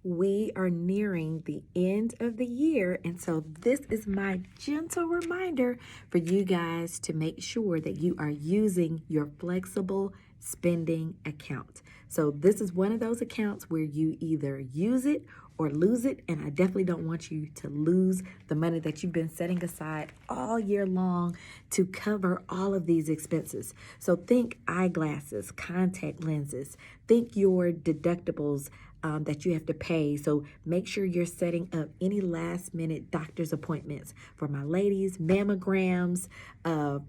we are nearing the end of the year, and so this is my gentle reminder for you guys to make sure that you are using your flexible spending account. So this is one of those accounts where you either use it or lose it, and I definitely don't want you to lose the money that you've been setting aside all year long to cover all of these expenses. So think eyeglasses, contact lenses, think your deductibles that you have to pay. So make sure you're setting up any last minute doctor's appointments for my ladies, mammograms,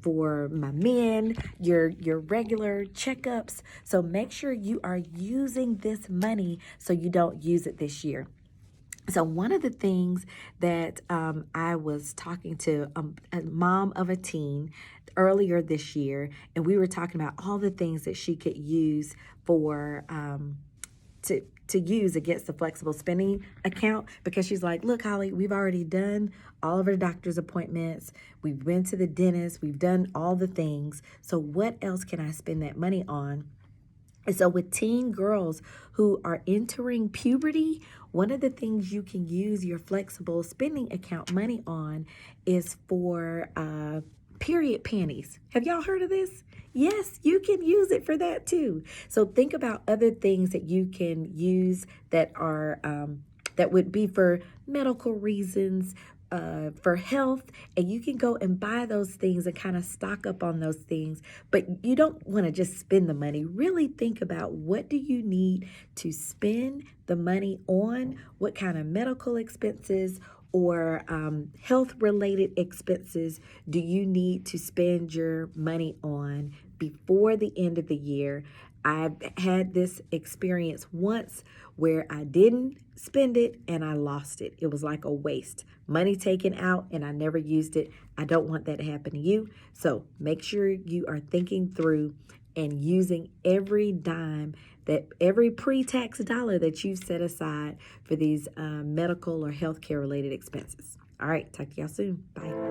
for my men, your regular checkups. So make sure you are using this money so you don't use it this year. So one of the things that I was talking to a mom of a teen earlier this year, and we were talking about all the things that she could use for to use against the flexible spending account, because she's like, look, Holly, we've already done all of our doctor's appointments. We've been to the dentist. We've done all the things. So what else can I spend that money on? And so with teen girls who are entering puberty, one of the things you can use your flexible spending account money on is for period panties. Have y'all heard of this? Yes, you can use it for that too. So think about other things that you can use that are that would be for medical reasons, for health, and you can go and buy those things and kind of stock up on those things. But you don't want to just spend the money. Really think about, what do you need to spend the money on? What kind of medical expenses or health-related expenses do you need to spend your money on before the end of the year? I've had this experience once where I didn't spend it and I lost it. It was like a waste. Money taken out and I never used it. I don't want that to happen to you. So make sure you are thinking through and using every dime, that every pre-tax dollar that you've set aside for these medical or healthcare related expenses. All right, talk to y'all soon. Bye.